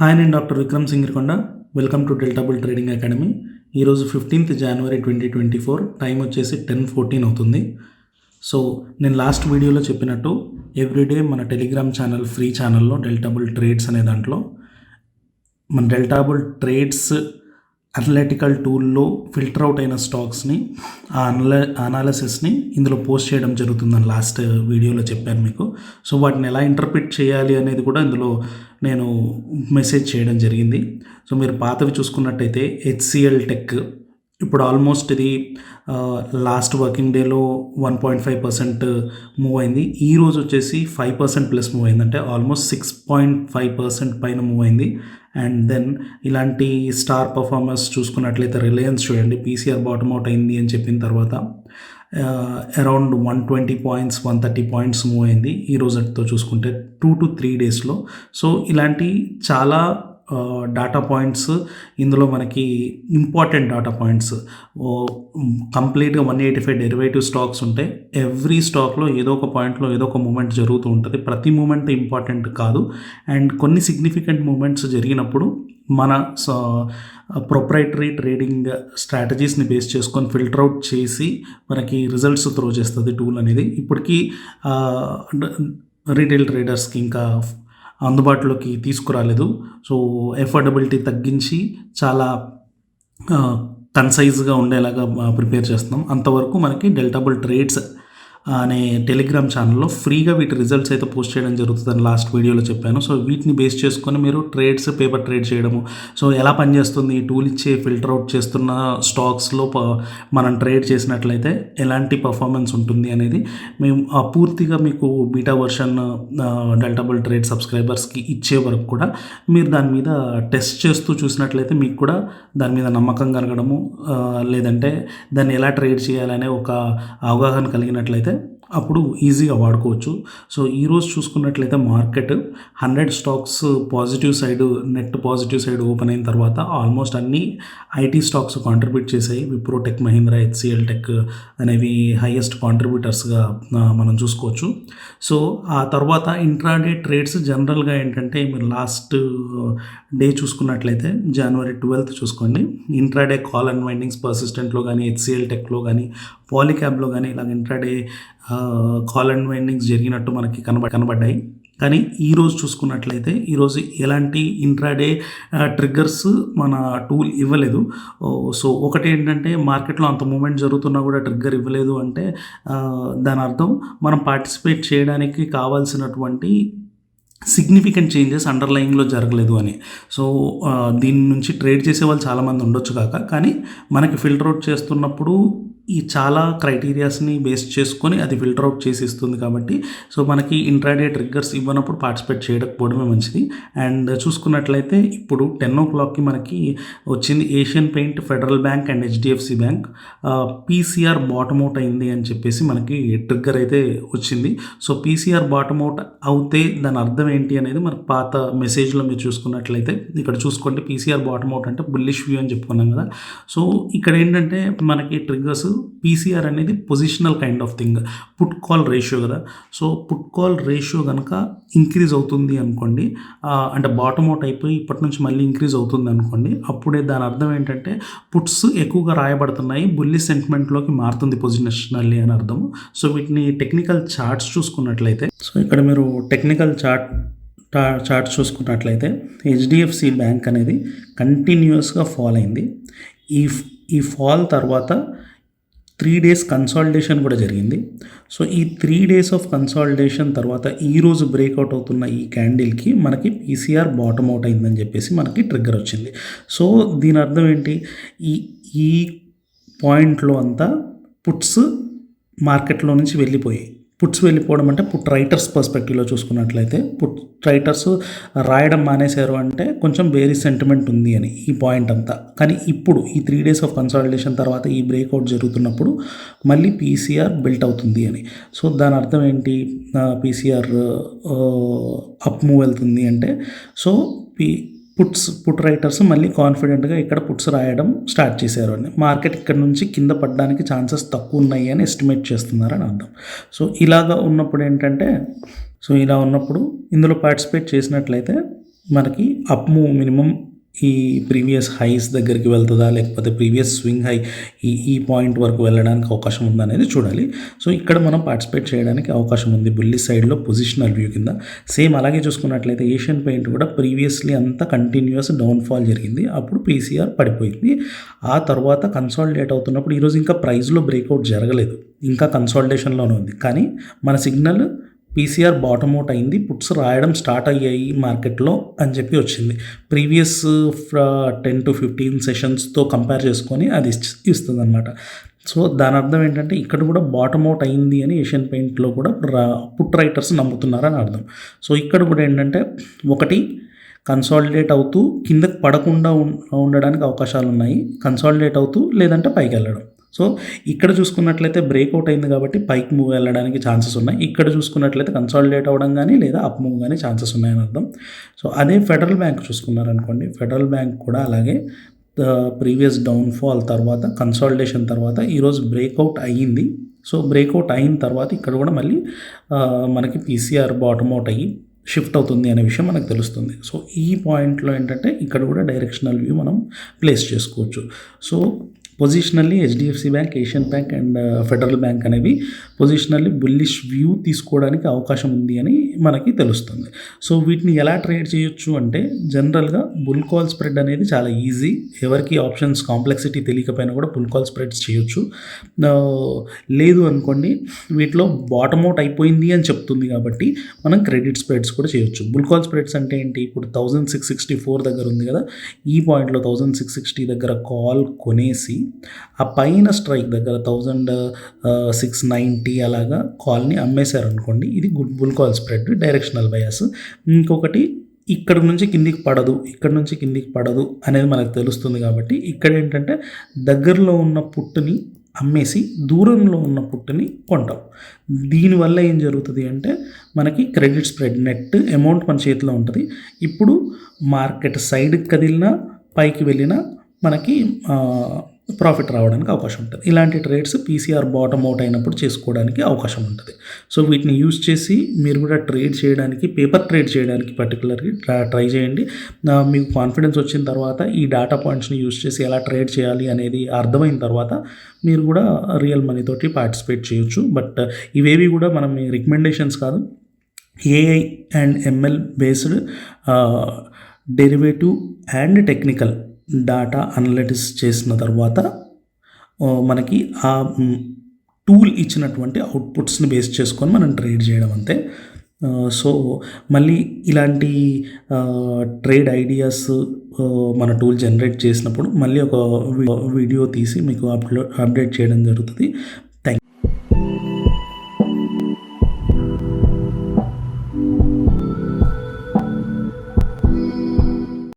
Hi, నేను doctor Vikram Singirikonda. Welcome to delta bull trading academy. ఈరోజు 15th January 2024, time వచ్చేసి 10:14 అవుతుంది. సో నేను లాస్ట్ వీడియోలో చెప్పినట్టు ఎవ్రీడే మన టెలిగ్రామ్ ఛానల్ ఫ్రీ ఛానల్లో డెల్టా బుల్ ట్రేడ్స్ అనే దాంట్లో మన డెల్టా బుల్ ట్రేడ్స్ అనలిటికల్ టూల్లో ఫిల్టర్ అవుట్ అయిన స్టాక్స్ని ఆ అనాలిసిస్ని ఇందులో పోస్ట్ చేయడం జరుగుతుందని లాస్ట్ వీడియోలో చెప్పాను మీకు. సో వాటిని ఎలా ఇంటర్ప్రిట్ చేయాలి అనేది కూడా ఇందులో నేను మెసేజ్ చేయడం జరిగింది. సో మీరు పాతవి చూసుకున్నట్టయితే HCL టెక్ ఇప్పుడు ఆల్మోస్ట్ ఇది లాస్ట్ వర్కింగ్ డేలో 1.5% మూవ్ అయింది. ఈరోజు వచ్చేసి 5% ప్లస్ మూవ్ అయింది, అంటే ఆల్మోస్ట్ 6.5% పైన మూవ్ అయింది. అండ్ దెన్ ఇలాంటి స్టార్ పర్ఫార్మర్స్ చూసుకున్నట్లయితే రిలయన్స్ చూడండి, PCR బాటమ్ అవుట్ అయింది అని చెప్పిన తర్వాత అరౌండ్ 120 పాయింట్స్ 130 పాయింట్స్ మూవ్ అయింది ఈ రోజుతో చూసుకుంటే 2 to 3 డేస్లో. సో ఇలాంటి చాలా డాటా పాయింట్స్ ఇందులో మనకి ఇంపార్టెంట్ డాటా పాయింట్స్. కంప్లీట్గా 185 డెరివేటివ్ స్టాక్స్ ఉంటాయి. ఎవ్రీ స్టాక్లో ఏదో ఒక పాయింట్లో ఏదో ఒక మూమెంట్ జరుగుతూ ఉంటుంది. ప్రతి మూమెంట్ ఇంపార్టెంట్ కాదు. అండ్ కొన్ని సిగ్నిఫికెంట్ మూమెంట్స్ జరిగినప్పుడు మన ప్రొప్రైటరీ ట్రేడింగ్ స్ట్రాటజీస్ని బేస్ చేసుకొని ఫిల్టర్ అవుట్ చేసి మనకి రిజల్ట్స్ త్రో చేస్తుంది టూల్ అనేది. ఇప్పటికీ రీటైల్ ట్రేడర్స్కి ఇంకా అందుబాటులోకి తీసుకురాలేదు. సో ఎఫోర్డబిలిటీ తగ్గించి చాలా కన్సైజ్గా ఉండేలాగా ప్రిపేర్ చేస్తున్నాం. అంతవరకు మనకి డెల్టా బుల్ ట్రేడ్స్ అనే టెలిగ్రామ్ ఛానల్లో ఫ్రీగా వీటి రిజల్ట్స్ అయితే పోస్ట్ చేయడం జరుగుతుందని లాస్ట్ వీడియోలో చెప్పాను. సో వీటిని బేస్ చేసుకొని మీరు ట్రేడ్స్ పేపర్ ట్రేడ్ చేయడము, సో ఎలా పనిచేస్తుంది ఈ టూల్ ఇచ్చే ఫిల్టర్ అవుట్ చేస్తున్న స్టాక్స్లో మనం ట్రేడ్ చేసినట్లయితే ఎలాంటి పర్ఫార్మెన్స్ ఉంటుంది అనేది మేము పూర్తిగా మీకు beta version delta bull trade సబ్స్క్రైబర్స్కి ఇచ్చే వరకు కూడా మీరు దాని మీద టెస్ట్ చేస్తూ చూసినట్లయితే మీకు కూడా దాని మీద నమ్మకం కలగడము, లేదంటే దాన్ని ఎలా ట్రేడ్ చేయాలనే ఒక అవగాహన కలిగినట్లయితే అప్పుడు ఈజీగా వాడుకోవచ్చు. సో ఈరోజు చూసుకున్నట్లయితే market 100 stocks positive side, net positive side open అయిన తర్వాత ఆల్మోస్ట్ అన్ని IT స్టాక్స్ కాంట్రిబ్యూట్ చేశాయి. Wipro tech Mahindra, HCL tech అనేవి హైయెస్ట్ కాంట్రిబ్యూటర్స్గా మనం చూసుకోవచ్చు. సో ఆ తర్వాత ఇంట్రాడే ట్రేడ్స్ జనరల్గా ఏంటంటే మీరు లాస్ట్ డే చూసుకున్నట్లయితే January 12th చూసుకోండి, ఇంట్రాడే కాల్ అండ్ వైండింగ్స్ పర్సిస్టెంట్లో కానీ, HCL టెక్లో కానీ, పాలిక్యాబ్లో కానీ ఇలాగ ఇంట్రాడే కాల్ అండ్ వైండింగ్స్ జరిగినట్టు మనకి కనబడ్డాయి. కానీ ఈరోజు చూసుకున్నట్లయితే ఈరోజు ఎలాంటి ఇంట్రాడే ట్రిగ్గర్స్ మన టూల్ ఇవ్వలేదు. సో ఒకటి ఏంటంటే మార్కెట్లో అంత మూమెంట్ జరుగుతున్నా కూడా ట్రిగ్గర్ ఇవ్వలేదు అంటే దాని అర్థం మనం పార్టిసిపేట్ చేయడానికి కావాల్సినటువంటి సిగ్నిఫికెంట్ చేంజెస్ అండర్లయింగ్లో జరగలేదు అని. సో దీని నుంచి ట్రేడ్ చేసే వాళ్ళు చాలామంది ఉండొచ్చు కానీ మనకి ఫిల్టర్ అవుట్ చేస్తున్నప్పుడు ఈ చాలా క్రైటీరియాస్ని బేస్ చేసుకొని అది ఫిల్టర్ అవుట్ చేసి ఇస్తుంది. కాబట్టి సో మనకి ఇంట్రాడే ట్రిగ్గర్స్ ఇవ్వనప్పుడు పార్టిసిపేట్ చేయకపోవడమే మంచిది. అండ్ చూసుకున్నట్లయితే ఇప్పుడు 10 o'clockకి మనకి వచ్చింది Asian paint, federal bank and HDFC bank PCR bottom out అయింది అని చెప్పేసి మనకి ట్రిగ్గర్ అయితే వచ్చింది. సో PCR బాటమ్ అవుట్ అవుతే దాని అర్థం ఏంటి అనేది మనకు పాత మెసేజ్లో మీరు చూసుకున్నట్లయితే ఇక్కడ చూసుకోండి. PCR బాటమ్ అవుట్ అంటే బుల్లిష్ వ్యూ అని చెప్పుకున్నాం కదా. సో ఇక్కడ ఏంటంటే మనకి ట్రిగ్గర్స్ PCR అనేది positional kind of thing, put call ratio కదా. సో పుట్ కాల్ రేషియో కనుక ఇంక్రీజ్ అవుతుంది అనుకోండి, అంటే బాటమ్ అవుట్ అయిపోయి ఇప్పటి నుంచి మళ్ళీ ఇంక్రీజ్ అవుతుంది అనుకోండి, అప్పుడే దాని అర్థం ఏంటంటే పుట్స్ ఎక్కువగా రాయబడుతున్నాయి, బుల్లిష్ సెంటిమెంట్లోకి మారుతుంది పొజిషనల్లీ అని అర్థము. సో వీటిని టెక్నికల్ చార్ట్స్ చూసుకున్నట్లయితే, సో ఇక్కడ మీరు టెక్నికల్ చార్ట్స్ చూసుకున్నట్లయితే HDFC బ్యాంక్ అనేది కంటిన్యూస్గా ఫాల్ అయింది. ఈ ఫాల్ తర్వాత 3 days కన్సాలిడేషన్ కూడా జరిగింది. సో ఈ 3 days ఆఫ్ కన్సాలిడేషన్ తర్వాత ఈరోజు బ్రేక్అవుట్ అవుతున్న ఈ క్యాండిల్కి మనకి PCR బాటమ్ అవుట్ అయిందని చెప్పేసి మనకి ట్రిగ్గర్ వచ్చింది. సో దీని అర్థం ఏంటి, ఈ పాయింట్లో అంతా పుట్స్ మార్కెట్లో నుంచి వెళ్ళిపోయాయి. పుట్స్ వెళ్ళిపోవడం అంటే పుట్ రైటర్స్ పర్స్పెక్టివ్లో చూసుకున్నట్లయితే పుట్ రైటర్స్ రాయడం మానేశారు అంటే కొంచెం వేరీ సెంటిమెంట్ ఉంది అని ఈ పాయింట్ అంతా. కానీ ఇప్పుడు ఈ 3 days ఆఫ్ కన్సాలిడేషన్ తర్వాత ఈ బ్రేక్అవుట్ జరుగుతున్నప్పుడు మళ్ళీ PCR బిల్ట్ అవుతుంది అని. సో దాని అర్థం ఏంటి, PCR అప్ మూవ్ వెళ్తుంది అంటే సో పుట్ రైటర్స్ మళ్ళీ కాన్ఫిడెంట్గా ఇక్కడ పుట్స్ రాయడం స్టార్ట్ చేశారు అని, మార్కెట్ ఇక్కడ నుంచి కింద పడడానికి ఛాన్సెస్ తక్కువ ఉన్నాయి అని ఎస్టిమేట్ చేస్తున్నారని అర్థం. సో ఇలాగా ఉన్నప్పుడు ఏంటంటే, సో ఇలా ఉన్నప్పుడు ఇందులో పార్టిసిపేట్ చేసినట్లయితే మనకి అప్ మూవ్ మినిమం ఈ ప్రీవియస్ హైస్ దగ్గరికి వెళ్తుందా, లేకపోతే ప్రీవియస్ స్వింగ్ హై ఈ పాయింట్ వరకు వెళ్ళడానికి అవకాశం ఉందా అనేది చూడాలి. సో ఇక్కడ మనం పార్టిసిపేట్ చేయడానికి అవకాశం ఉంది బుల్లిష్ సైడ్లో పొజిషనల్ వ్యూ కింద. సేమ్ అలాగే చూసుకున్నట్లయితే ఏషియన్ పెయింట్ కూడా ప్రీవియస్లీ అంతా కంటిన్యూస్ డౌన్ఫాల్ జరిగింది, అప్పుడు పీసీఆర్ పడిపోయింది. ఆ తర్వాత కన్సాలిడేట్ అవుతున్నప్పుడు ఈరోజు ఇంకా ప్రైస్లో బ్రేక్అవుట్ జరగలేదు, ఇంకా కన్సాలిడేషన్లోనే ఉంది. కానీ మన సిగ్నల్ పీసీఆర్ బాటమ్ అవుట్ అయింది, పుట్స్ రాయడం స్టార్ట్ అయ్యాయి మార్కెట్లో అని చెప్పి వచ్చింది. ప్రీవియస్ 10 to 15 సెషన్స్తో కంపేర్ చేసుకొని అది ఇస్తుంది అనమాట. సో దాని అర్థం ఏంటంటే ఇక్కడ కూడా బాటమ్ అవుట్ అయింది అని ఏషియన్ పెయింట్లో కూడా పుట్ రైటర్స్ నమ్ముతున్నారని అర్థం. సో ఇక్కడ కూడా ఏంటంటే ఒకటి కన్సాలిడేట్ అవుతూ కిందకి పడకుండా ఉండడానికి అవకాశాలు ఉన్నాయి, కన్సాలిడేట్ అవుతూ లేదంటే పైకి వెళ్ళడం. సో ఇక్కడ చూసుకున్నట్లయితే బ్రేక్అవుట్ అయింది కాబట్టి పైకి మూవ్ వెళ్ళడానికి ఛాన్సెస్ ఉన్నాయి. ఇక్కడ చూసుకున్నట్లయితే కన్సాలిడేట్ అవ్వడం కానీ లేదా అప్ మూవ్ కానీ ఛాన్సెస్ ఉన్నాయని అర్థం. సో అదే ఫెడరల్ బ్యాంక్ చూసుకున్నారనుకోండి, ఫెడరల్ బ్యాంక్ కూడా అలాగే ప్రీవియస్ డౌన్ఫాల్ తర్వాత కన్సాలిడేషన్ తర్వాత ఈరోజు బ్రేక్అవుట్ అయ్యింది. సో బ్రేక్అవుట్ అయిన తర్వాత ఇక్కడ కూడా మళ్ళీ మనకి పీసీఆర్ బాటమ్ అవుట్ అయ్యి షిఫ్ట్ అవుతుంది అనే విషయం మనకు తెలుస్తుంది. సో ఈ పాయింట్లో ఏంటంటే ఇక్కడ కూడా డైరెక్షనల్ వ్యూ మనం ప్లేస్ చేసుకోవచ్చు. So positionally HDFC bank, Asian bank and Federal bank అనేవి పొజిషనల్లీ బుల్లిష్ వ్యూ తీసుకోవడానికి అవకాశం ఉంది అని మనకి తెలుస్తుంది. సో వీటిని ఎలా ట్రేడ్ చేయొచ్చు అంటే జనరల్గా బుల్ కాల్ స్ప్రెడ్ అనేది చాలా ఈజీ, ఎవరికి ఆప్షన్స్ కాంప్లెక్సిటీ తెలియకపోయినా కూడా బుల్ కాల్ స్ప్రెడ్స్ చేయొచ్చు. లేదు అనుకోండి వీటిలో బాటమ్ అవుట్ అయిపోయింది అని చెప్తుంది కాబట్టి మనం క్రెడిట్ స్ప్రెడ్స్ కూడా చేయొచ్చు. బుల్ కాల్ స్ప్రెడ్స్ అంటే ఏంటి, ఇప్పుడు 1664 దగ్గర ఉంది కదా, ఈ పాయింట్లో 1660 దగ్గర కాల్ కొనేసి ఆ పైన స్ట్రైక్ దగ్గర 1690 అలాగా కాల్ని అమ్మేశారు అనుకోండి, ఇది bull call spread, directional bias. ఇంకొకటి ఇక్కడ నుంచి కిందికి పడదు, ఇక్కడ నుంచి కిందికి పడదు అనేది మనకు తెలుస్తుంది కాబట్టి ఇక్కడ ఏంటంటే దగ్గరలో ఉన్న పుట్టుని అమ్మేసి దూరంలో ఉన్న పుట్టుని కొంటాం. దీనివల్ల ఏం జరుగుతుంది అంటే మనకి క్రెడిట్ స్ప్రెడ్ నెట్ అమౌంట్ మన చేతిలో ఉంటుంది. ఇప్పుడు మార్కెట్ సైడ్కి కదిలినా పైకి వెళ్ళినా మనకి ప్రాఫిట్ రావడానికి అవకాశం ఉంటుంది. ఇలాంటి ట్రేడ్స్ పీసీఆర్ బాటమ్ అవుట్ అయినప్పుడు చేసుకోవడానికి అవకాశం ఉంటుంది. సో వీటిని యూజ్ చేసి మీరు కూడా ట్రేడ్ చేయడానికి, పేపర్ ట్రేడ్ చేయడానికి పర్టికులర్గా ట్రై చేయండి. మీకు కాన్ఫిడెన్స్ వచ్చిన తర్వాత ఈ డేటా పాయింట్స్ని యూజ్ చేసి ఎలా ట్రేడ్ చేయాలి అనేది అర్థమైన తర్వాత మీరు కూడా రియల్ మనీతోటి పార్టిసిపేట్ చేయొచ్చు. బట్ ఇవేవి కూడా మనం రికమెండేషన్స్ కాదు, AI and ML based derivative and technical data analytics చేసిన తర్వాత మనకి ఆ టూల్ ఇచ్చినటువంటి అవుట్పుట్స్ని బేస్ చేసుకొని మనం ట్రేడ్ చేయడం అంతే. సో మళ్ళీ ఇలాంటి ట్రేడ్ ఐడియాస్ మన టూల్ జనరేట్ చేసినప్పుడు మళ్ళీ ఒక వీడియో తీసి మీకు అప్డేట్ చేయడం జరుగుతుంది.